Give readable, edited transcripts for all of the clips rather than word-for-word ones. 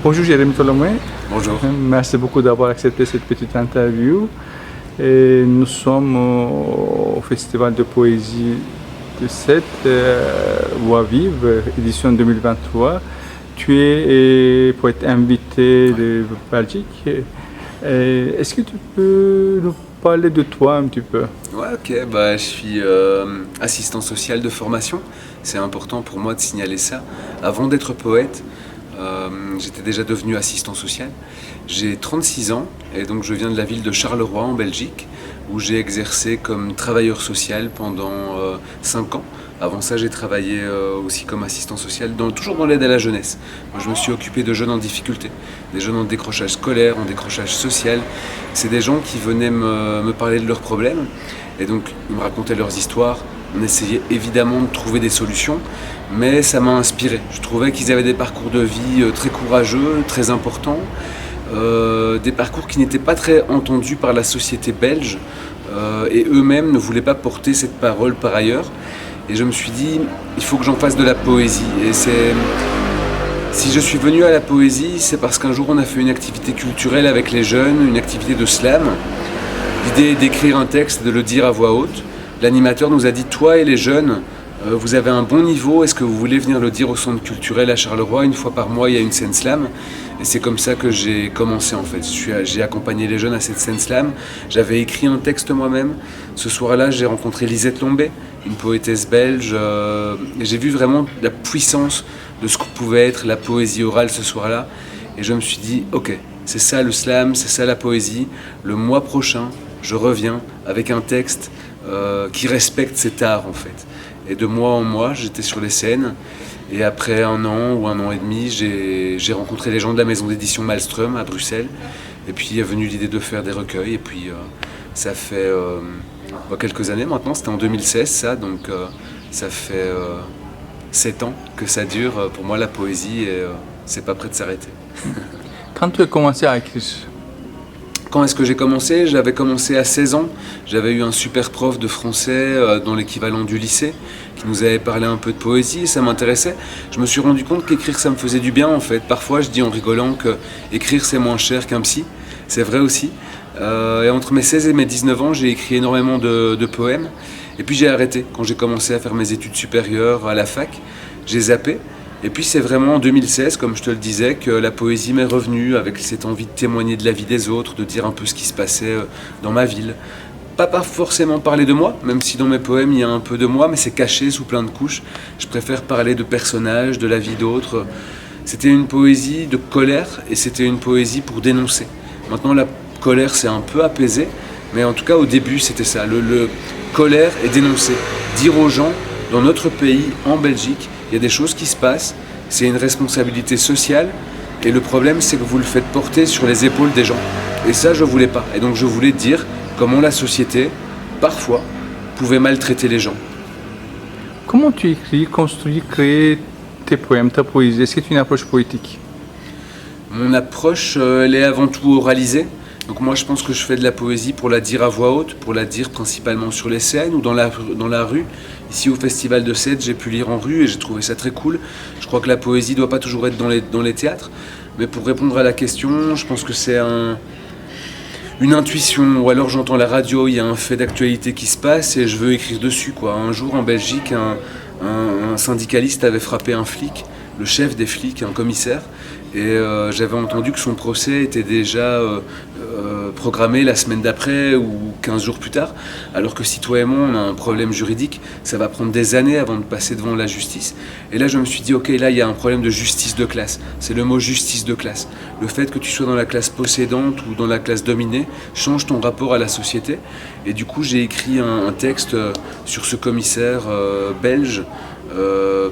Bonjour Jérémy Tolomé. Bonjour. Merci beaucoup d'avoir accepté cette petite interview. Et nous sommes au Festival de poésie de Sète, Voix vive, édition 2023. Tu es poète invité de Belgique. Est-ce que tu peux nous parler de toi un petit peu? Ouais, ok. Je suis assistant social de formation. C'est important pour moi de signaler ça. Avant d'être poète, j'étais déjà devenu assistant social. J'ai 36 ans et donc je viens de la ville de Charleroi en Belgique où j'ai exercé comme travailleur social pendant 5 ans. Avant ça, j'ai travaillé aussi comme assistant social, toujours dans l'aide à la jeunesse. Moi, je me suis occupé de jeunes en difficulté, des jeunes en décrochage scolaire, en décrochage social. C'est des gens qui venaient me parler de leurs problèmes et donc ils me racontaient leurs histoires. On essayait évidemment de trouver des solutions, mais ça m'a inspiré. Je trouvais qu'ils avaient des parcours de vie très courageux, très importants, des parcours qui n'étaient pas très entendus par la société belge et eux-mêmes ne voulaient pas porter cette parole par ailleurs. Et je me suis dit, il faut que j'en fasse de la poésie. Et si je suis venu à la poésie, c'est parce qu'un jour on a fait une activité culturelle avec les jeunes, une activité de slam. L'idée est d'écrire un texte et de le dire à voix haute. L'animateur nous a dit, toi et les jeunes, vous avez un bon niveau, est-ce que vous voulez venir le dire au centre culturel à Charleroi? Une fois par mois, il y a une scène slam. Et c'est comme ça que j'ai commencé en fait. J'ai accompagné les jeunes à cette scène slam. J'avais écrit un texte moi-même. Ce soir-là, j'ai rencontré Lisette Lombé, une poétesse belge. Et j'ai vu vraiment la puissance de ce que pouvait être la poésie orale ce soir-là. Et je me suis dit, ok, c'est ça le slam, c'est ça la poésie. Le mois prochain, je reviens avec un texte qui respecte cet art en fait. Et de mois en mois, j'étais sur les scènes. Et après 1 an ou 1 an et demi, j'ai rencontré les gens de la maison d'édition Malmström à Bruxelles. Et puis il est venu l'idée de faire des recueils. Et puis ça fait quelques années maintenant, c'était en 2016 ça. Donc ça fait 7 ans que ça dure pour moi la poésie et c'est pas prêt de s'arrêter. Quand tu as commencé à écrire? Quand est-ce que j'ai commencé? J'avais commencé à 16 ans. J'avais eu un super prof de français dans l'équivalent du lycée qui nous avait parlé un peu de poésie et ça m'intéressait. Je me suis rendu compte qu'écrire ça me faisait du bien en fait. Parfois je dis en rigolant que écrire c'est moins cher qu'un psy. C'est vrai aussi. Et entre mes 16 et mes 19 ans, j'ai écrit énormément de poèmes. Et puis j'ai arrêté quand j'ai commencé à faire mes études supérieures à la fac. J'ai zappé. Et puis c'est vraiment en 2016, comme je te le disais, que la poésie m'est revenue avec cette envie de témoigner de la vie des autres, de dire un peu ce qui se passait dans ma ville. Pas forcément parler de moi, même si dans mes poèmes il y a un peu de moi, mais c'est caché sous plein de couches. Je préfère parler de personnages, de la vie d'autres. C'était une poésie de colère et c'était une poésie pour dénoncer. Maintenant la colère s'est un peu apaisée, mais en tout cas au début c'était ça, le colère et dénoncer. Dire aux gens, dans notre pays, en Belgique, il y a des choses qui se passent, c'est une responsabilité sociale et le problème c'est que vous le faites porter sur les épaules des gens. Et ça je voulais pas. Et donc je voulais dire comment la société, parfois, pouvait maltraiter les gens. Comment tu écris, construis, crées tes poèmes, ta poésie? Est-ce que c'est une approche poétique? Mon approche, elle est avant tout oralisée. Donc moi je pense que je fais de la poésie pour la dire à voix haute, pour la dire principalement sur les scènes ou dans la rue. Ici au Festival de Sète, j'ai pu lire en rue et j'ai trouvé ça très cool. Je crois que la poésie ne doit pas toujours être dans les théâtres. Mais pour répondre à la question, je pense que c'est une intuition. Ou alors j'entends la radio, il y a un fait d'actualité qui se passe et je veux écrire dessus, quoi. Un jour en Belgique, un syndicaliste avait frappé un flic, le chef des flics, un commissaire. Et j'avais entendu que son procès était déjà programmé la semaine d'après ou 15 jours plus tard, alors que si toi et moi on a un problème juridique, ça va prendre des années avant de passer devant la justice. Et là je me suis dit, ok, là il y a un problème de justice de classe. C'est le mot justice de classe. Le fait que tu sois dans la classe possédante ou dans la classe dominée change ton rapport à la société. Et du coup j'ai écrit un texte sur ce commissaire belge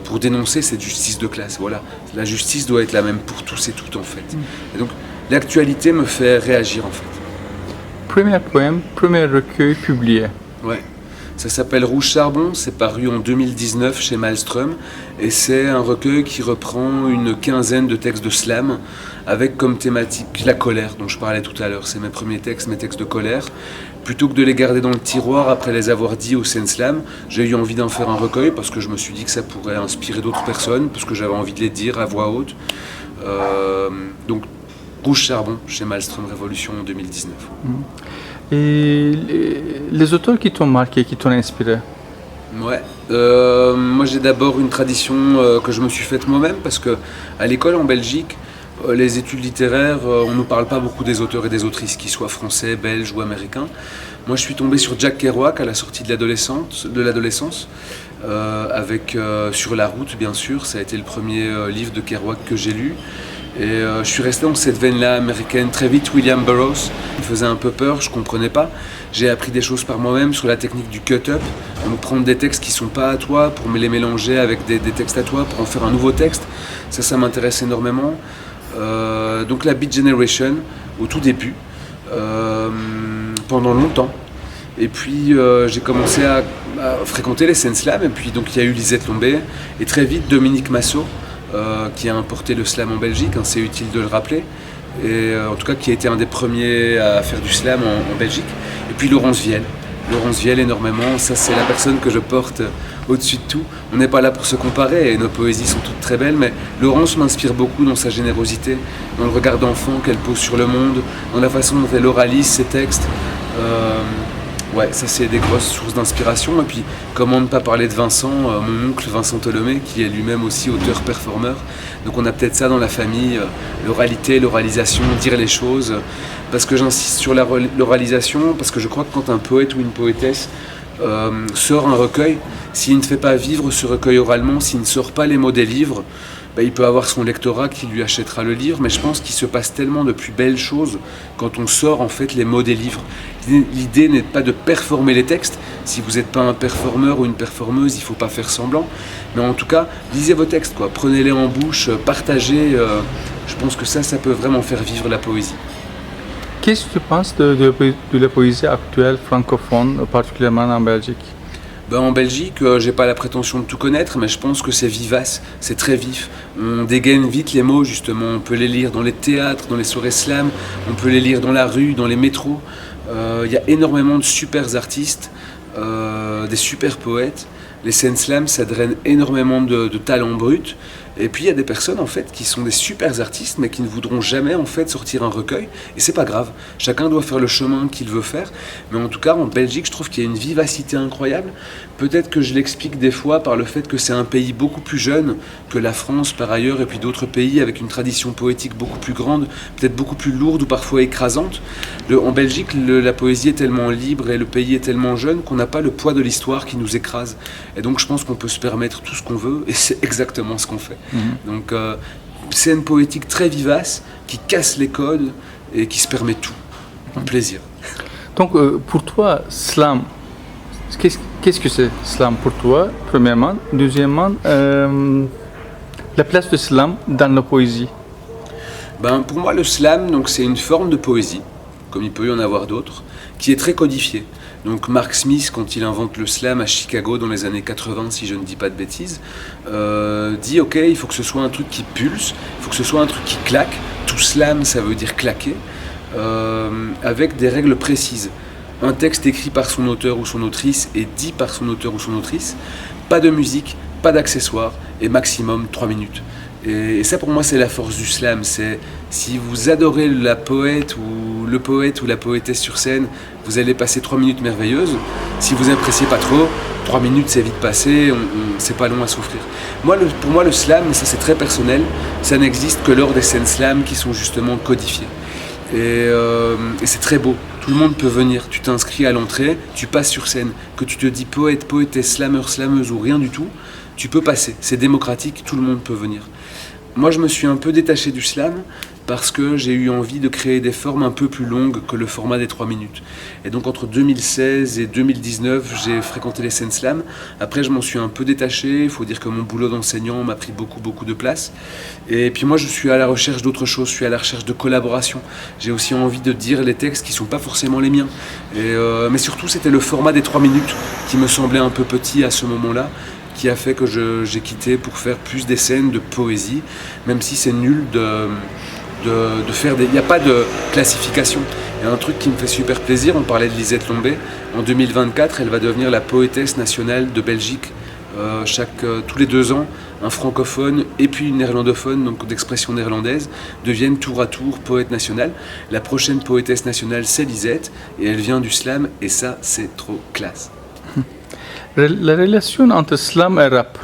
pour dénoncer cette justice de classe. Voilà, la justice doit être la même pour tous et toutes en fait. Et donc l'actualité me fait réagir en fait. Premier poème, premier recueil publié. Ouais. Ça s'appelle Rouge Charbon, c'est paru en 2019 chez Malmström et c'est un recueil qui reprend une quinzaine de textes de slam avec comme thématique la colère dont je parlais tout à l'heure. C'est mes premiers textes, mes textes de colère. Plutôt que de les garder dans le tiroir après les avoir dit au Scène Slam, j'ai eu envie d'en faire un recueil parce que je me suis dit que ça pourrait inspirer d'autres personnes, parce que j'avais envie de les dire à voix haute. Donc Rouge Charbon chez Malmström Révolution en 2019. Et les auteurs qui t'ont marqué, qui t'ont inspiré? Ouais, moi j'ai d'abord une tradition que je me suis faite moi-même parce que à l'école en Belgique, les études littéraires, on ne nous parle pas beaucoup des auteurs et des autrices, qu'ils soient français, belges ou américains. Moi je suis tombé sur Jack Kerouac à la sortie de l'adolescence, avec Sur la route bien sûr, ça a été le premier livre de Kerouac que j'ai lu. Et je suis resté dans cette veine-là américaine. Très vite, William Burroughs me faisait un peu peur, je ne comprenais pas. J'ai appris des choses par moi-même sur la technique du cut-up, donc prendre des textes qui ne sont pas à toi pour me les mélanger avec des textes à toi pour en faire un nouveau texte. Ça m'intéresse énormément. Donc la Beat Generation, au tout début, pendant longtemps. Et puis j'ai commencé à fréquenter les scènes slam, et puis donc il y a eu Lisette Lombé, et très vite Dominique Masseau, qui a importé le slam en Belgique, hein, c'est utile de le rappeler, et en tout cas qui a été un des premiers à faire du slam en Belgique. Et puis Laurence Vielle énormément, ça c'est la personne que je porte au-dessus de tout. On n'est pas là pour se comparer et nos poésies sont toutes très belles, mais Laurence m'inspire beaucoup dans sa générosité, dans le regard d'enfant qu'elle pose sur le monde, dans la façon dont elle oralise ses textes. Ouais, ça c'est des grosses sources d'inspiration. Et puis, comment ne pas parler de Vincent, mon oncle Vincent Tholomé, qui est lui-même aussi auteur-performeur. Donc on a peut-être ça dans la famille, l'oralité, l'oralisation, dire les choses. Parce que j'insiste sur l'oralisation, parce que je crois que quand un poète ou une poétesse sort un recueil, s'il ne fait pas vivre ce recueil oralement, s'il ne sort pas les mots des livres, il peut avoir son lectorat qui lui achètera le livre, mais je pense qu'il se passe tellement de plus belles choses quand on sort en fait les mots des livres. L'idée n'est pas de performer les textes. Si vous n'êtes pas un performeur ou une performeuse, il ne faut pas faire semblant. Mais en tout cas, lisez vos textes, quoi. Prenez-les en bouche, partagez. Je pense que ça peut vraiment faire vivre la poésie. Qu'est-ce que tu penses de la poésie actuelle francophone, particulièrement en Belgique? En Belgique, j'ai pas la prétention de tout connaître, mais je pense que c'est vivace, c'est très vif. On dégaine vite les mots, justement. On peut les lire dans les théâtres, dans les soirées slam, on peut les lire dans la rue, dans les métros. Il y a énormément de super artistes, des super poètes. Les scènes slam, ça draine énormément de talent brut. Et puis il y a des personnes en fait qui sont des super artistes mais qui ne voudront jamais en fait sortir un recueil, et c'est pas grave, chacun doit faire le chemin qu'il veut faire, mais en tout cas en Belgique je trouve qu'il y a une vivacité incroyable. Peut-être que je l'explique des fois par le fait que c'est un pays beaucoup plus jeune que la France par ailleurs, et puis d'autres pays avec une tradition poétique beaucoup plus grande, peut-être beaucoup plus lourde ou parfois écrasante. En Belgique la poésie est tellement libre et le pays est tellement jeune qu'on n'a pas le poids de l'histoire qui nous écrase, et donc je pense qu'on peut se permettre tout ce qu'on veut, et c'est exactement ce qu'on fait. Donc c'est une poétique très vivace qui casse les codes et qui se permet tout. Un plaisir. Donc pour toi, slam, qu'est-ce que c'est slam pour toi, premièrement? Deuxièmement, la place de slam dans la poésie? Pour moi, le slam, donc, c'est une forme de poésie, comme il peut y en avoir d'autres, qui est très codifiée. Donc Mark Smith, quand il invente le slam à Chicago dans les années 80, si je ne dis pas de bêtises, dit ok, il faut que ce soit un truc qui pulse, il faut que ce soit un truc qui claque. Tout slam, ça veut dire claquer, avec des règles précises. Un texte écrit par son auteur ou son autrice et dit par son auteur ou son autrice, pas de musique, pas d'accessoires et maximum 3 minutes. Et ça pour moi c'est la force du slam, c'est si vous adorez la poète ou le poète ou la poétesse sur scène, vous allez passer 3 minutes merveilleuses. Si vous appréciez pas trop, 3 minutes c'est vite passé, c'est pas long à souffrir. Pour moi le slam, ça c'est très personnel, ça n'existe que lors des scènes slam qui sont justement codifiées. Et c'est très beau, tout le monde peut venir, tu t'inscris à l'entrée, tu passes sur scène, que tu te dis poète, poétesse, slameur, slameuse ou rien du tout, tu peux passer, c'est démocratique, tout le monde peut venir. Moi je me suis un peu détaché du slam parce que j'ai eu envie de créer des formes un peu plus longues que le format des 3 minutes. Et donc entre 2016 et 2019, j'ai fréquenté les scènes slam. Après, je m'en suis un peu détaché. Il faut dire que mon boulot d'enseignant m'a pris beaucoup de place. Et puis moi, je suis à la recherche d'autre chose. Je suis à la recherche de collaboration. J'ai aussi envie de dire les textes qui ne sont pas forcément les miens. Mais surtout, c'était le format des 3 minutes qui me semblait un peu petit à ce moment-là, qui a fait que j'ai quitté pour faire plus des scènes de poésie, même si c'est nul de faire des... Il n'y a pas de classification. Il y a un truc qui me fait super plaisir, on parlait de Lisette Lombé. En 2024, elle va devenir la poétesse nationale de Belgique. Tous les 2 ans, un francophone et puis une néerlandophone, donc d'expression néerlandaise, deviennent tour à tour poète nationale. La prochaine poétesse nationale, c'est Lisette, et elle vient du slam, et ça, c'est trop classe. La relation entre slam et rap.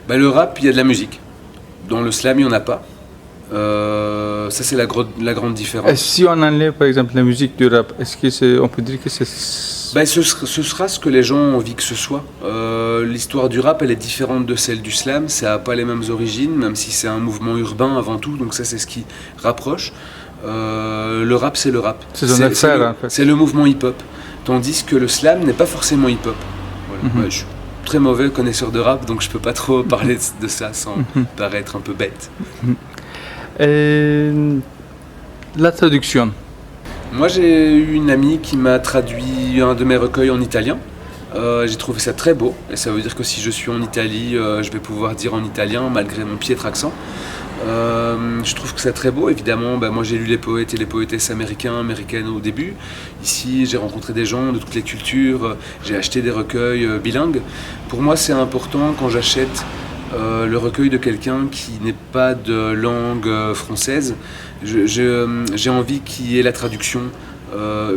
Le rap, il y a de la musique. Dans le slam, il n'y en a pas. Ça, c'est la grande différence. Et si on enlève par exemple la musique du rap, est-ce qu'on peut dire que c'est... Ce sera ce que les gens ont envie que ce soit. L'histoire du rap, elle est différente de celle du slam. Ça n'a pas les mêmes origines, même si c'est un mouvement urbain avant tout. Donc ça, c'est ce qui rapproche. Le rap, c'est le rap. C'est son affaire, en fait. C'est le mouvement hip-hop. Tandis que le slam n'est pas forcément hip-hop. Voilà. Je suis très mauvais connaisseur de rap, donc je peux pas trop parler de ça sans paraître un peu bête. La traduction. Moi, j'ai eu une amie qui m'a traduit un de mes recueils en italien. J'ai trouvé ça très beau, et ça veut dire que si je suis en Italie, je vais pouvoir dire en italien malgré mon piètre accent. Je trouve que c'est très beau, évidemment. Moi, j'ai lu les poètes et les poétesses américaines au début. Ici, j'ai rencontré des gens de toutes les cultures, j'ai acheté des recueils bilingues. Pour moi, c'est important quand j'achète le recueil de quelqu'un qui n'est pas de langue française. J'ai envie qu'il y ait la traduction.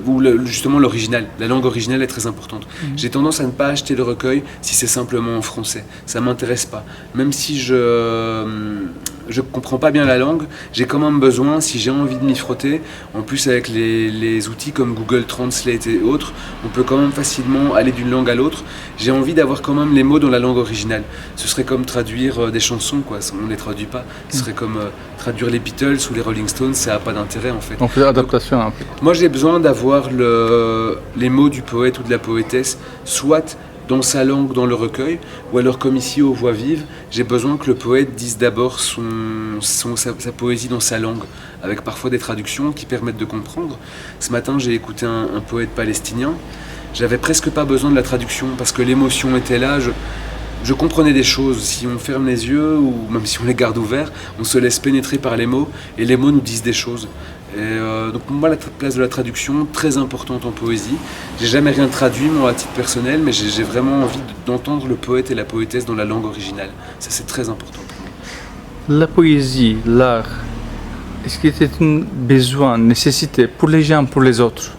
Ou justement l'original, la langue originale est très importante. J'ai tendance à ne pas acheter le recueil si c'est simplement en français, ça m'intéresse pas. Même si je comprends pas bien la langue, j'ai quand même besoin, si j'ai envie de m'y frotter, en plus avec les outils comme Google Translate et autres, on peut quand même facilement aller d'une langue à l'autre. J'ai envie d'avoir quand même les mots dans la langue originale. Ce serait comme traduire des chansons, quoi. On ne les traduit pas. Ce serait comme traduire les Beatles ou les Rolling Stones, ça n'a pas d'intérêt en fait. On fait l'adaptation un peu. Moi j'ai besoin d'avoir les mots du poète ou de la poétesse, soit dans sa langue, dans le recueil, ou alors comme ici aux Voix Vives, j'ai besoin que le poète dise d'abord sa poésie dans sa langue, avec parfois des traductions qui permettent de comprendre. Ce matin j'ai écouté un poète palestinien, j'avais presque pas besoin de la traduction, parce que l'émotion était là, je comprenais des choses. Si on ferme les yeux, ou même si on les garde ouverts, on se laisse pénétrer par les mots, et les mots nous disent des choses. Donc pour moi, la place de la traduction, très importante en poésie. J'ai jamais rien traduit, moi, à titre personnel, mais j'ai vraiment envie d'entendre le poète et la poétesse dans la langue originale. Ça, c'est très important pour moi. La poésie, l'art, est-ce que c'est un besoin, une nécessité pour les gens, pour les autres?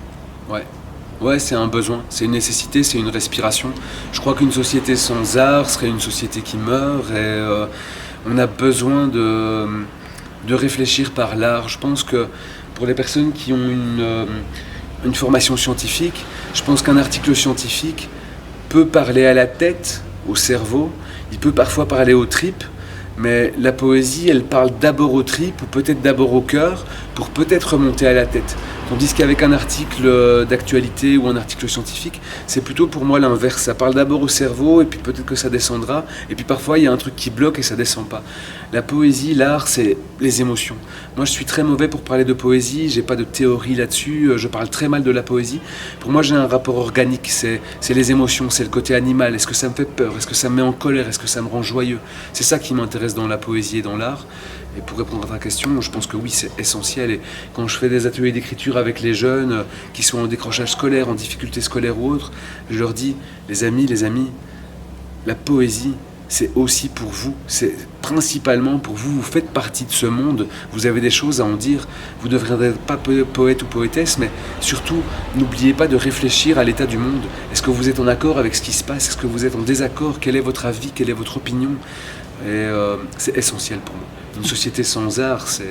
Ouais, c'est un besoin, c'est une nécessité, c'est une respiration. Je crois qu'une société sans art serait une société qui meurt, et on a besoin de réfléchir par l'art. Je pense que pour les personnes qui ont une formation scientifique, je pense qu'un article scientifique peut parler à la tête, au cerveau, il peut parfois parler aux tripes, mais la poésie, elle parle d'abord aux tripes, ou peut-être d'abord au cœur, pour peut-être remonter à la tête. Tandis qu'avec un article d'actualité ou un article scientifique, c'est plutôt pour moi l'inverse. Ça parle d'abord au cerveau, et puis peut-être que ça descendra, et puis parfois il y a un truc qui bloque et ça descend pas. La poésie, l'art, c'est les émotions. Moi je suis très mauvais pour parler de poésie, j'ai pas de théorie là-dessus, je parle très mal de la poésie. Pour moi j'ai un rapport organique, c'est les émotions, c'est le côté animal. Est-ce que ça me fait peur? Est-ce que ça me met en colère? Est-ce que ça me rend joyeux? C'est ça qui m'intéresse dans la poésie et dans l'art. Et pour répondre à ta question, je pense que oui, c'est essentiel. Et quand je fais des ateliers d'écriture avec les jeunes qui sont en décrochage scolaire, en difficulté scolaire ou autre, je leur dis, les amis, la poésie, c'est aussi pour vous, c'est principalement pour vous, vous faites partie de ce monde, vous avez des choses à en dire, vous ne devrez pas poète ou poétesse, mais surtout, n'oubliez pas de réfléchir à l'état du monde. Est-ce que vous êtes en accord avec ce qui se passe? Est-ce que vous êtes en désaccord? Quel est votre avis? Quelle est votre opinion? Et c'est essentiel pour moi. Une société sans art, ce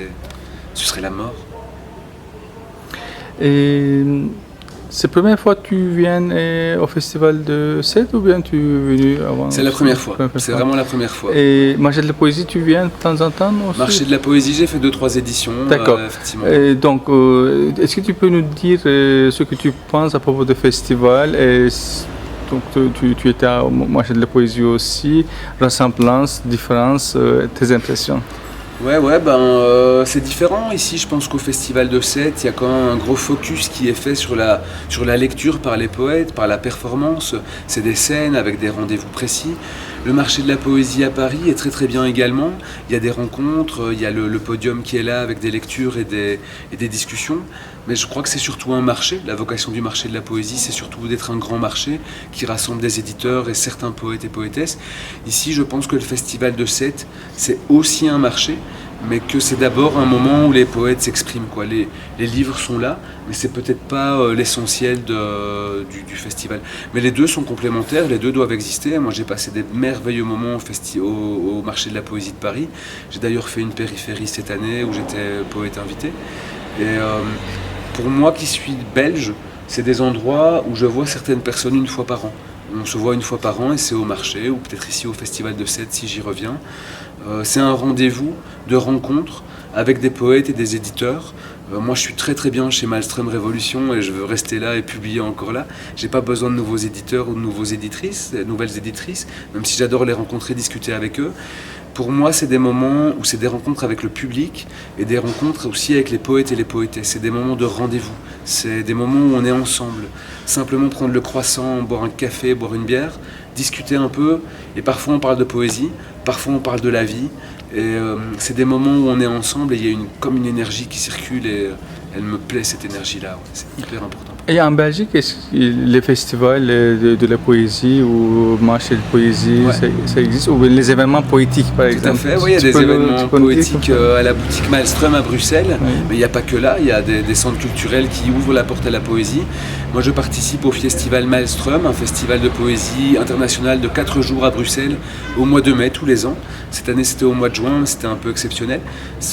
serait la mort. Et C'est la première fois que tu viens au festival de Sète ou bien tu es venu avant? C'est la première fois, c'est vraiment la première fois. Et Marché de la Poésie, tu viens de temps en temps aussi? Marché de la Poésie, j'ai fait 2-3 éditions. D'accord. Effectivement. Et donc, est-ce que tu peux nous dire ce que tu penses à propos du festival? Et donc, tu étais au Marché de la Poésie aussi, ressemblance, différence, tes impressions? Ouais, c'est différent ici. Je pense qu'au Festival de Sète, il y a quand même un gros focus qui est fait sur la lecture par les poètes, par la performance. C'est des scènes avec des rendez-vous précis. Le marché de la poésie à Paris est très très bien également. Il y a des rencontres, il y a le podium qui est là avec des lectures et des discussions. Mais je crois que c'est surtout un marché. La vocation du marché de la poésie, c'est surtout d'être un grand marché qui rassemble des éditeurs et certains poètes et poétesses. Ici, je pense que le Festival de Sète, c'est aussi un marché, mais que c'est d'abord un moment où les poètes s'expriment, quoi. Les livres sont là, mais c'est peut-être pas l'essentiel du festival. Mais les deux sont complémentaires, les deux doivent exister. Moi, j'ai passé des merveilleux moments au marché de la poésie de Paris. J'ai d'ailleurs fait une périphérie cette année où j'étais poète invité. Et pour moi qui suis belge, c'est des endroits où je vois certaines personnes une fois par an. On se voit une fois par an et c'est au marché, ou peut-être ici au Festival de Sète si j'y reviens. C'est un rendez-vous de rencontres avec des poètes et des éditeurs. Moi je suis très très bien chez Malmström Révolution et je veux rester là et publier encore là. J'ai pas besoin de nouveaux éditeurs ou de nouvelles éditrices, même si j'adore les rencontrer, discuter avec eux. Pour moi, c'est des moments où c'est des rencontres avec le public et des rencontres aussi avec les poètes et les poétesses. C'est des moments de rendez-vous. C'est des moments où on est ensemble. Simplement prendre le croissant, boire un café, boire une bière, discuter un peu. Et parfois on parle de poésie, parfois on parle de la vie. Et c'est des moments où on est ensemble et il y a comme une énergie qui circule et elle me plaît cette énergie-là. Ouais. C'est hyper important. Et en Belgique, est-ce que les festivals de la poésie ou marché de poésie, ça existe? Ou les événements poétiques, par exemple? Tout à fait, oui, il y a des événements poétiques à la boutique Malmström à Bruxelles, mais il n'y a pas que là, il y a des centres culturels qui ouvrent la porte à la poésie. Moi, je participe au festival Malmström, un festival de poésie international de 4 jours à Bruxelles, au mois de mai, tous les ans. Cette année, c'était au mois de juin, c'était un peu exceptionnel.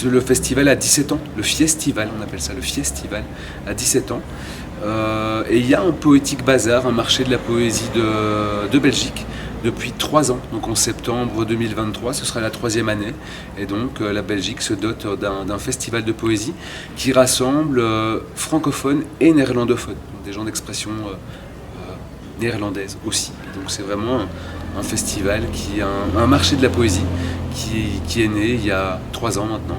Le festival a 17 ans, le Fiestival, on appelle ça le Fiestival, à 17 ans. Et il y a un poétique bazar, un marché de la poésie de Belgique depuis 3 ans. Donc en septembre 2023, ce sera la 3e année. Et donc la Belgique se dote d'un festival de poésie qui rassemble francophones et néerlandophones, donc des gens d'expression néerlandaise aussi. Donc c'est vraiment un festival, un marché de la poésie qui est né il y a 3 ans maintenant.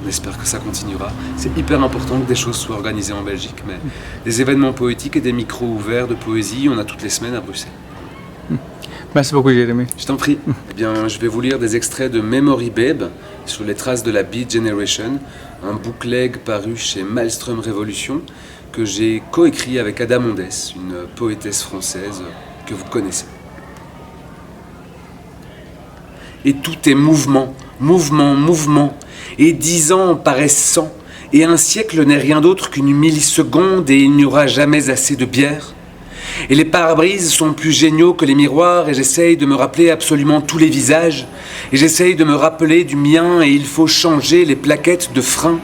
On espère que ça continuera. C'est hyper important que des choses soient organisées en Belgique, mais des événements poétiques et des micros ouverts de poésie, on a toutes les semaines à Bruxelles. Merci beaucoup, Jérémy. Je t'en prie. Eh bien, je vais vous lire des extraits de Memory Babe sur les traces de la Beat Generation, un bootleg paru chez Malmström Révolution que j'ai coécrit avec Ada Mondes, une poétesse française que vous connaissez. Et tout est mouvement, mouvement, mouvement. Et 10 ans paraissent 100, et un siècle n'est rien d'autre qu'une milliseconde, et il n'y aura jamais assez de bière. Et les pare-brises sont plus géniaux que les miroirs, et j'essaye de me rappeler absolument tous les visages, et j'essaye de me rappeler du mien, et il faut changer les plaquettes de frein.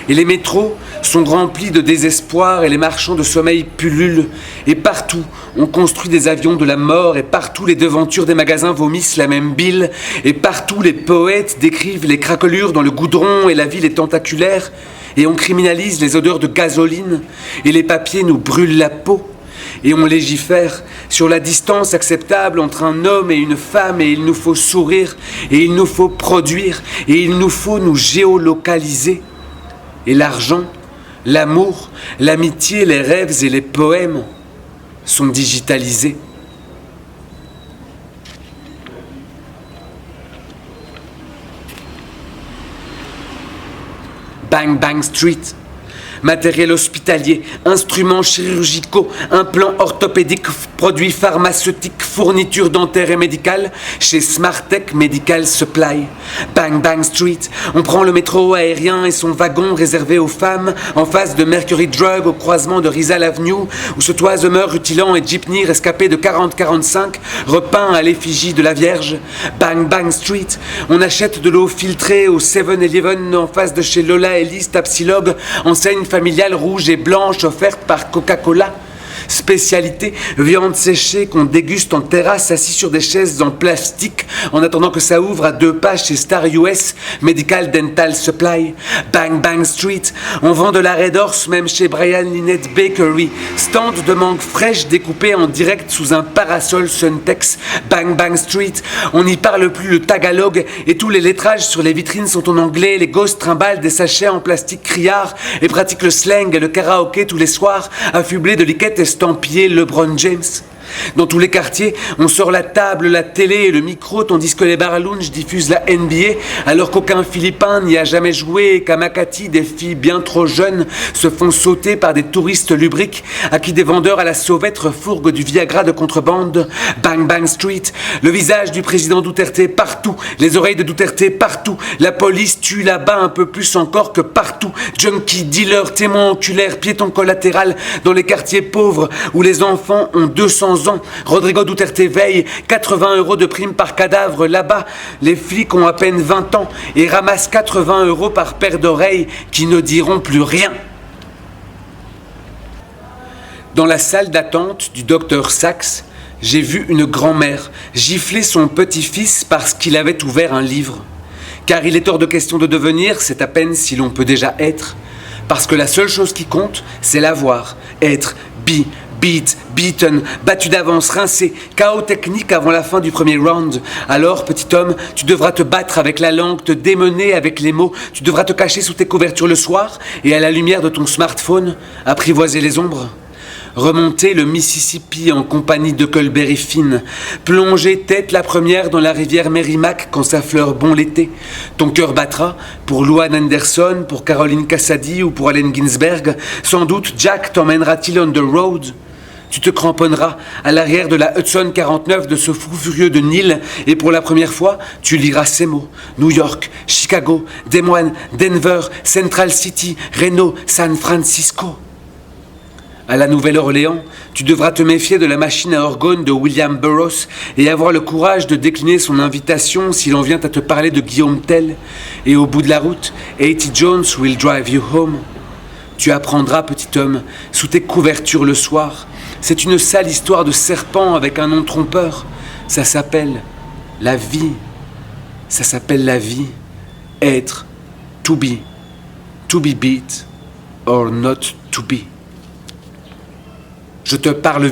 Et les métros sont remplis de désespoir et les marchands de sommeil pullulent. Et partout, on construit des avions de la mort et partout les devantures des magasins vomissent la même bile. Et partout, les poètes décrivent les craquelures dans le goudron et la ville est tentaculaire. Et on criminalise les odeurs de gasoline et les papiers nous brûlent la peau. Et on légifère sur la distance acceptable entre un homme et une femme et il nous faut sourire et il nous faut produire et il nous faut nous géolocaliser. Et l'argent, l'amour, l'amitié, les rêves et les poèmes sont digitalisés. Bang Bang Street. Matériel hospitalier, instruments chirurgicaux, implants orthopédiques, produits pharmaceutiques, fournitures dentaires et médicales, chez Smartech Medical Supply. Bang Bang Street, on prend le métro aérien et son wagon réservé aux femmes, en face de Mercury Drug au croisement de Rizal Avenue, où ce toisemeur rutilant et jeepney rescapé de 40-45, repeint à l'effigie de la Vierge. Bang Bang Street, on achète de l'eau filtrée au 7-Eleven en face de chez Lola Ellis Tapsilog, enseigne familiale rouge et blanche offerte par Coca-Cola. spécialité, viande séchée qu'on déguste en terrasse assis sur des chaises en plastique en attendant que ça ouvre à 2 pages chez Star US, Medical Dental Supply. Bang Bang Street, on vend de la Red Horse même chez Brian Linnet Bakery. Stand de mangue fraîche découpée en direct sous un parasol Suntex. Bang Bang Street, on n'y parle plus le tagalog et tous les lettrages sur les vitrines sont en anglais. Les gosses trimballent des sachets en plastique criard et pratiquent le slang et le karaoké tous les soirs, affublés de liquettes estampillées LeBron James. Dans tous les quartiers, on sort la table, la télé et le micro, tandis que les bar lounge diffusent la NBA, alors qu'aucun Philippin n'y a jamais joué et qu'à Makati, des filles bien trop jeunes se font sauter par des touristes lubriques à qui des vendeurs à la sauvette refourguent du Viagra de contrebande. Bang Bang Street, le visage du président Duterte partout, les oreilles de Duterte partout, la police tue là-bas un peu plus encore que partout. Junkie, dealer, témoin oculaire, piéton collatéral dans les quartiers pauvres où les enfants ont 200 ans. Rodrigo Duterte veille, 80 € de prime par cadavre là-bas. Les flics ont à peine 20 ans et ramassent 80 € par paire d'oreilles qui ne diront plus rien. Dans la salle d'attente du docteur Sachs, j'ai vu une grand-mère gifler son petit-fils parce qu'il avait ouvert un livre. Car il est hors de question de devenir, c'est à peine si l'on peut déjà être. Parce que la seule chose qui compte, c'est l'avoir, être, beat, beaten, battu d'avance, rincé, chaos technique avant la fin du premier round. Alors, petit homme, tu devras te battre avec la langue, te démener avec les mots, tu devras te cacher sous tes couvertures le soir et à la lumière de ton smartphone, apprivoiser les ombres. Remonter le Mississippi en compagnie de Huckleberry Finn, plonger tête la première dans la rivière Merrimack quand ça fleure bon l'été. Ton cœur battra pour Louann Anderson, pour Caroline Cassady ou pour Allen Ginsberg. Sans doute Jack t'emmènera-t-il on the road. Tu te cramponneras à l'arrière de la Hudson 49 de ce fou furieux de Nil et pour la première fois, tu liras ces mots. New York, Chicago, Des Moines, Denver, Central City, Reno, San Francisco. À la Nouvelle-Orléans, tu devras te méfier de la machine à orgone de William Burroughs et avoir le courage de décliner son invitation si l'on vient à te parler de Guillaume Tell. Et au bout de la route, A.T. Jones will drive you home. Tu apprendras, petit homme, sous tes couvertures le soir. C'est une sale histoire de serpent avec un nom trompeur. Ça s'appelle la vie. Ça s'appelle la vie. Être, to be beat or not to be. Je te parle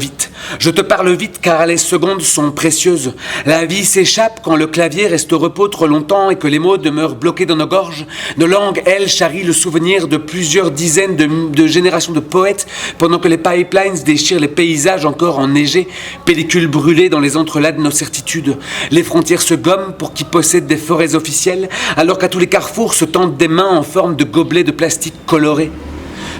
vite car les secondes sont précieuses. La vie s'échappe quand le clavier reste au repos trop longtemps et que les mots demeurent bloqués dans nos gorges. Nos langues, elles, charrient le souvenir de plusieurs dizaines de générations de poètes pendant que les pipelines déchirent les paysages encore enneigés, pellicules brûlées dans les entrelacs de nos certitudes. Les frontières se gomment pour qui possède des forêts officielles alors qu'à tous les carrefours se tendent des mains en forme de gobelets de plastique colorés.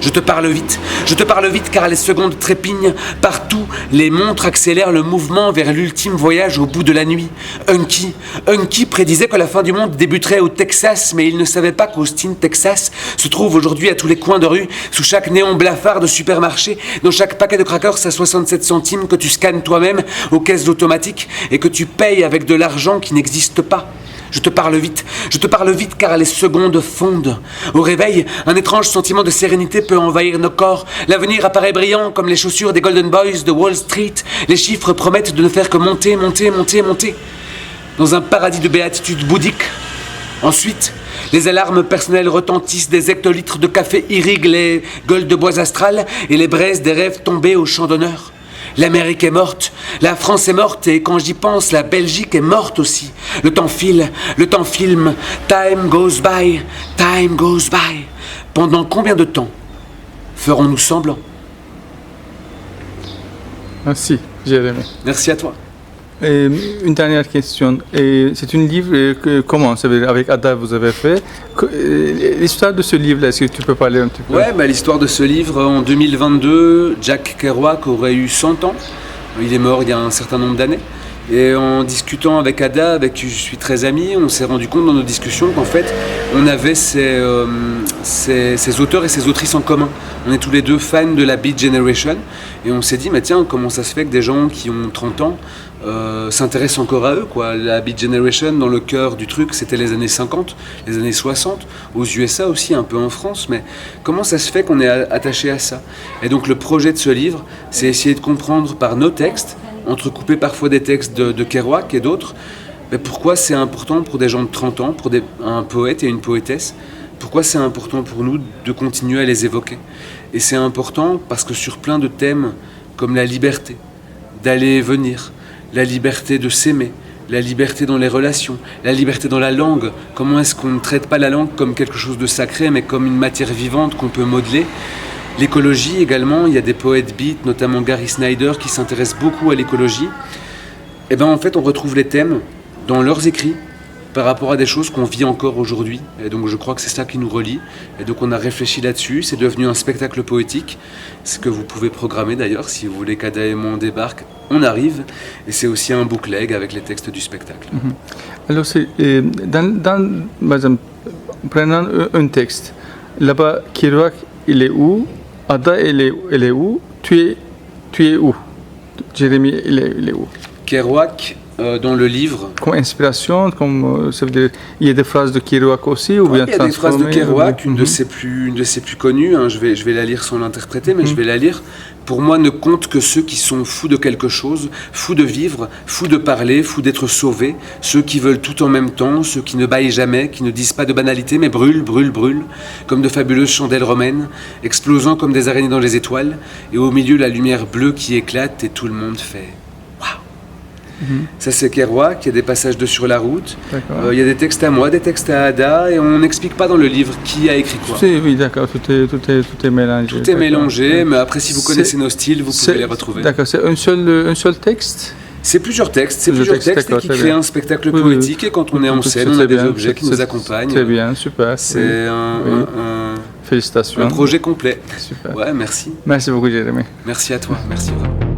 Je te parle vite car les secondes trépignent. Partout, les montres accélèrent le mouvement vers l'ultime voyage au bout de la nuit. Unky prédisait que la fin du monde débuterait au Texas, mais il ne savait pas qu'Austin, Texas, se trouve aujourd'hui à tous les coins de rue, sous chaque néon blafard de supermarché, dans chaque paquet de crackers à 67 centimes que tu scannes toi-même aux caisses automatiques et que tu payes avec de l'argent qui n'existe pas. Je te parle vite car les secondes fondent. Au réveil, un étrange sentiment de sérénité peut envahir nos corps. L'avenir apparaît brillant comme les chaussures des Golden Boys de Wall Street. Les chiffres promettent de ne faire que monter. Dans un paradis de béatitude bouddhique. Ensuite, les alarmes personnelles retentissent, des hectolitres de café irriguent les gueules de bois astrales et les braises des rêves tombés au champ d'honneur. L'Amérique est morte, la France est morte et quand j'y pense, la Belgique est morte aussi. Le temps file, time goes by. Pendant combien de temps ferons-nous semblant? Merci, Jérémy. Merci à toi. Une dernière question. C'est un livre, comment avec Ada vous avez fait. L'histoire de ce livre-là, est-ce que tu peux parler un petit peu? Ouais, l'histoire de ce livre, en 2022, Jack Kerouac aurait eu 100 ans. Il est mort il y a un certain nombre d'années. Et en discutant avec Ada, avec qui je suis très ami, on s'est rendu compte dans nos discussions qu'en fait, on avait ces auteurs et ces autrices en commun. On est tous les deux fans de la Beat Generation. Et on s'est dit, mais tiens, comment ça se fait que des gens qui ont 30 ans s'intéressent encore à eux, quoi. La Beat Generation, dans le cœur du truc, c'était les années 50, les années 60, aux USA aussi, un peu en France. Mais comment ça se fait qu'on est attaché à ça? Et donc le projet de ce livre, c'est essayer de comprendre par nos textes, entrecoupés parfois des textes de Kerouac et d'autres, mais pourquoi c'est important pour des gens de 30 ans, pour un poète et une poétesse, pourquoi c'est important pour nous de continuer à les évoquer. Et c'est important parce que sur plein de thèmes comme la liberté, d'aller et venir, la liberté de s'aimer, la liberté dans les relations, la liberté dans la langue, comment est-ce qu'on ne traite pas la langue comme quelque chose de sacré, mais comme une matière vivante qu'on peut modeler. L'écologie également, il y a des poètes beat, notamment Gary Snyder, qui s'intéressent beaucoup à l'écologie. Et bien en fait, on retrouve les thèmes dans leurs écrits par rapport à des choses qu'on vit encore aujourd'hui. Et donc je crois que c'est ça qui nous relie. Et donc on a réfléchi là-dessus, c'est devenu un spectacle poétique, ce que vous pouvez programmer d'ailleurs, si vous voulez qu'Ada et moi on débarque, on arrive. Et c'est aussi un bootleg avec les textes du spectacle. Alors, par exemple, prenant un texte, là-bas, Kerouac, il est où? Ada, elle est où? Tu es où? Jérémy, il est où? Kerouac, dans le livre. Comme inspiration, ça veut dire, il y a des phrases de Kerouac aussi, ou bien il y a des phrases de Kerouac, une de ses plus connues, hein, je vais la lire sans l'interpréter, mais je vais la lire. Pour moi, ne comptent que ceux qui sont fous de quelque chose, fous de vivre, fous de parler, fous d'être sauvés, ceux qui veulent tout en même temps, ceux qui ne bâillent jamais, qui ne disent pas de banalité, mais brûlent, brûlent, brûlent, comme de fabuleuses chandelles romaines, explosant comme des araignées dans les étoiles, et au milieu la lumière bleue qui éclate et tout le monde fait. Ça c'est Kerouac, il y a des passages de Sur la route, il y a des textes à moi, des textes à Ada, et on n'explique pas dans le livre qui a écrit quoi. Oui, d'accord, tout est mélangé. Tout est mélangé, mais après si vous connaissez nos styles, vous pouvez les retrouver. D'accord, c'est un seul texte? C'est plusieurs textes, qui créent un spectacle poétique, et quand on est en scène, on a des objets qui nous accompagnent. Très bien, super. C'est Félicitations. Un projet complet. Super. Ouais, merci. Merci beaucoup, Jérémy. Merci à toi, merci vraiment.